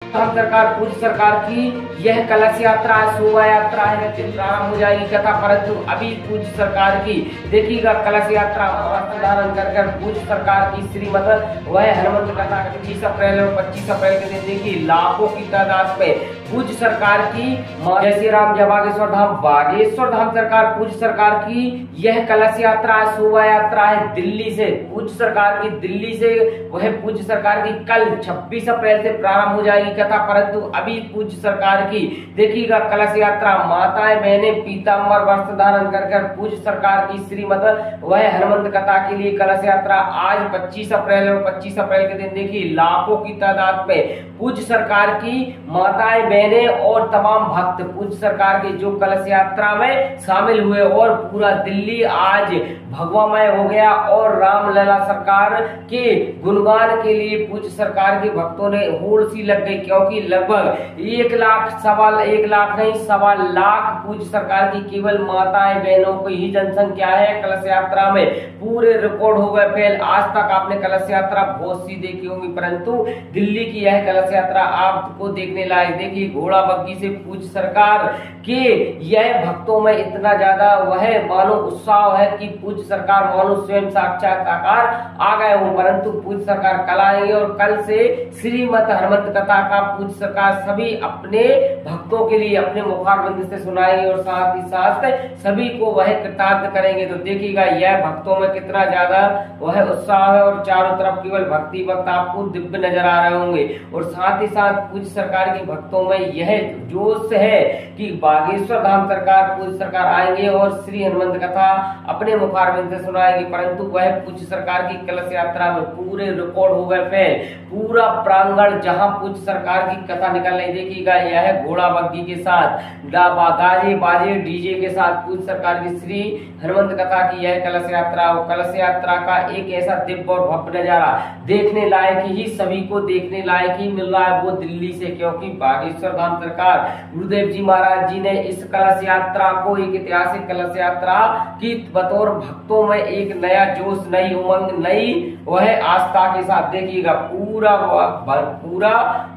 हम सरकार पूज्य सरकार की यह कलश यात्रा शोभा यात्रा है प्रारंभ हो जाएगी कथा, परंतु अभी पूज्य सरकार की देखिएगा कलश यात्रा वस्त्र धारण कर पूज्य सरकार की श्रीमद वह हनुमंत कथा 25 अप्रैल और 25 अप्रैल के दिन देखिए लाखों की तादाद में पूज्य सरकार की जय श्री राम जय बागेश्वर धाम सरकार पूज्य सरकार की यह कलश यात्रा शोभा यात्रा है दिल्ली से पूज्य सरकार की दिल्ली से वह पूज्य सरकार की कल 26 अप्रैल से प्रारंभ हो जाएगी कथा, परंतु अभी पूज्य सरकार की देखिएगा कलश यात्रा माताएं बहनें पीताम्बर वस्त्र धारण कर पूज्य सरकार की श्रीमद वह हनुमंत कथा के लिए कलश यात्रा आज 25 अप्रैल और 25 अप्रैल के दिन देखिए लाखों की तादाद में पूज्य सरकार की माताएं बहनें और तमाम भक्त पूज्य सरकार के जो कलश यात्रा में शामिल हुए और पूरा दिल्ली आज भगवामय हो गया और रामलला सरकार के गुणगान के लिए पूज्य सरकार के भक्तों ने होड़ सी लग गई, क्योंकि लगभग 1 लाख नहीं 1.25 लाख पूज्य सरकार की केवल माताएं बहनों की ही जनसंख्या है कलश यात्रा में। पूरे रिकॉर्ड हो गए फेल। आज तक आपने कलश यात्रा बहुत सी देखी होंगी, परंतु दिल्ली की यह कलश यात्रा आपको देखने लायक। देखिए घोड़ा बग्गी से पूज्य सरकार के यह भक्तों में इतना ज्यादा वह मानो उत्साह है कि पूज्य सरकार मानो स्वयं साक्षात्कार आ गए हो, परंतु पूज्य सरकार कल आएंगे और कल से श्रीमद हनुमंत कथा का पूज्य सरकार सभी अपने भक्तों के लिए अपने मुखारबिंद से सुनाएंगे और साथ ही साथ सभी को वह कृतार्थ करेंगे। तो देखिएगा यह भक्तों में कितना ज्यादा वह उत्साह है और चारों तरफ केवल भक्ति भक्त आपको दिव्य नजर आ रहे होंगे और साथ ही साथ पूज्य सरकार के भक्तों में यह जोश है कि बागेश्वर धाम सरकार पूज्य सरकार आएंगे और श्री हनुमंत कथा अपने मुखारबिंद से सुनाएंगे, परंतु वह पूज्य सरकार की कलश यात्रा में पूरे रिकॉर्ड हो गए फेल। पूरा प्रांगण जहां पूज्य सरकार की कथा निकल रही देखिएगा यह घोड़ा बग्गी के साथ गाजे बाजे डीजे के साथ पूज्य सरकार की श्री हनुमंत कथा की यह कलश यात्रा और कलश यात्रा का एक ऐसा दिव्य और भव्य नजारा देखने लायक ही सभी को देखने लायक ही मिल रहा है वो दिल्ली से, क्योंकि बागेश्वर धाम सरकार गुरुदेव जी महाराज जी ने इस कलश यात्रा को एक ऐतिहासिक कलश यात्रा की बतौर भक्तों में एक नया जोश नई उमंग नई वह आस्था के साथ देखिएगा पूरा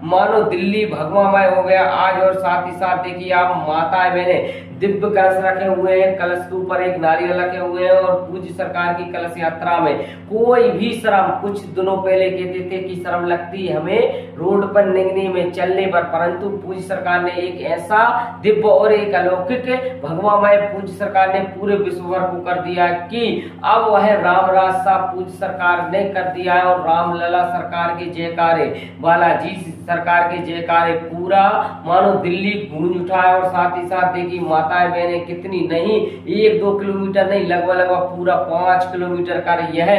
मानो दिल्ली भगवामय हो गया आज। और साथ ही साथ देखिए आप माताएं बहने दिव्य कलश रखे हुए हैं, कलश के ऊपर एक नारियल रखे हुए हैं और पूज्य सरकार की कलश यात्रा में कोई भी शर्म, कुछ दिनों पहले कहते थे कि शर्म लगती हमें रोड पर निकलने में चलने पर, परंतु पूज्य सरकार ने एक ऐसा दिव्य और एक अलौकिक भगवामय पूज्य सरकार ने पूरे विश्व भर को कर दिया कि अब वह रामराज सा पूज्य सरकार ने कर दिया है और रामलला सरकार के जयकारे बालाजी सरकार के जयकारे पूरा मानो दिल्ली गूंज उठा है। और साथ ही साथ देखिए माताएं बहनें कितनी नहीं 1-2 किलोमीटर नहीं लगभग पूरा 5 किलोमीटर का यह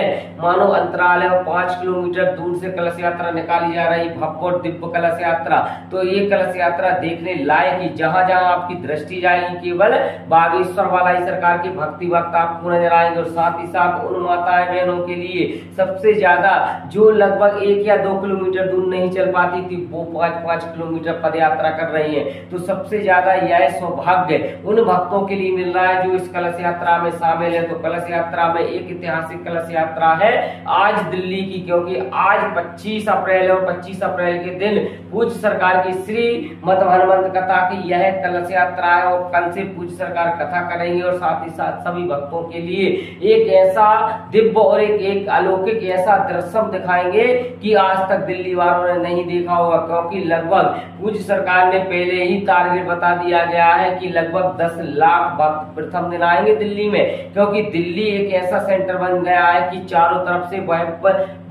मानो अंतराल है और 5 किलोमीटर दूर से कलश यात्रा निकाली जा रही भव्य और दिव्य कलश यात्रा। तो ये कलश यात्रा देखने लायक ही जहां जहां आपकी दृष्टि जाएगी केवल बागेश्वर वाला ही सरकार के भक्ति भक्त आपको नजर आएंगे और साथ ही साथ उन माताएं बहनों के लिए सबसे ज्यादा जो लगभग 1 या 2 किलोमीटर दूर नहीं चल पाती थी वो 5-5 किलोमीटर पद यात्रा कर रही है। तो सबसे ज्यादा यह सौभाग्य उन भक्तों के लिए मिल रहा है जो इस कलश यात्रा में शामिल है। तो कलश यात्रा में एक ऐतिहासिक कलश यात्रा है आज दिल्ली की, क्योंकि आज 25 अप्रैल और 25 अप्रैल के दिन पूज्य सरकार की श्री मद हनुमंत कथा की यह कलश यात्रा है और कल से पूज्य सरकार कथा करेंगे और साथ ही साथ सभी भक्तों के लिए एक ऐसा दिव्य और एक अलौकिक ऐसा दृश्य दिखाएंगे कि आज तक दिल्ली वालों ने नहीं देखा होगा, क्योंकि लगभग पूज्य सरकार ने पहले ही टारगेट बता दिया गया है कि लगभग 10 लाख भक्त प्रथम दिन आएंगे दिल्ली में, क्योंकि दिल्ली एक ऐसा सेंटर बन गया है कि चारों तरफ से वह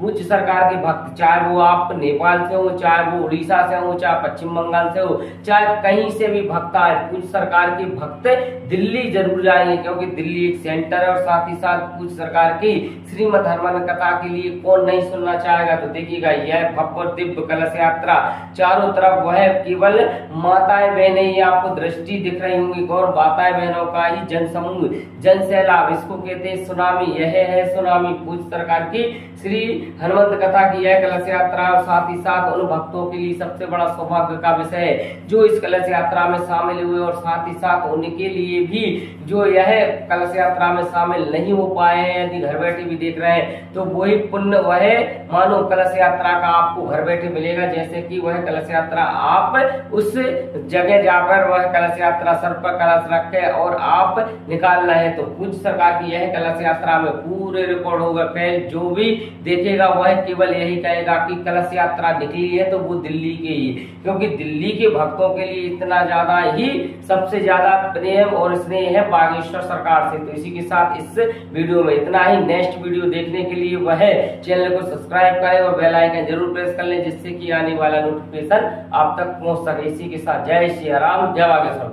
पूज्य सरकार के भक्त चाहे वो आप नेपाल से हो, चाहे वो उड़ीसा से हो, चाहे पश्चिम बंगाल से हो, चाहे कहीं से भी भक्त आए पूज्य सरकार के भक्त दिल्ली जरूर जाएंगे, क्योंकि दिल्ली एक सेंटर है और साथ ही साथ पूज्य सरकार की श्रीमद हनुमान कथा के लिए कौन नहीं सुनना चाहेगा। तो देखिएगा यह भव्य दिव्य कलश यात्रा चारों तरफ वह केवल माताएं बहनें ही आपको दृष्टि दिख रही होंगी और माताएं बहनों का ही जन समूह जन सैलाब इसको कहते हैं सुनामी। यह है सुनामी पूज्य सरकार की श्री हनुमंत कथा की यह कलश यात्रा और साथ ही साथ उन भक्तों के लिए सबसे बड़ा सौभाग्य का विषय है जो इस कलश यात्रा में शामिल हुए और साथ ही साथ उनके लिए भी जो यह कलश यात्रा में शामिल नहीं हो पाए हैं, यदि घर बैठे भी देख रहे हैं तो वही पुण्य वह मानो कलश यात्रा का आपको घर बैठे मिलेगा। जैसे कि वह कलश यात्रा आप उस जगह जाकर वह कलश यात्रा सर पर कलश रखे और आप निकाल रहे हैं तो पूज्य सरकार की यह कलश यात्रा में पूरे रिकॉर्ड होगा। फिर जो भी देखेगा वह केवल यही कहेगा कि कलश यात्रा निकली है तो वो दिल्ली के ही, क्योंकि दिल्ली के भक्तों के लिए इतना ज्यादा ही सबसे ज्यादा प्रेम और स्नेह है बागेश्वर सरकार से। तो इसी के साथ इस वीडियो में इतना ही। नेक्स्ट वीडियो देखने के लिए वह चैनल को सब्सक्राइब करें और बेल आइकन जरूर प्रेस कर लें जिससे कि आने वाला नोटिफिकेशन आप तक पहुंच सके। इसी के साथ जय श्री राम, जय बागेश्वर।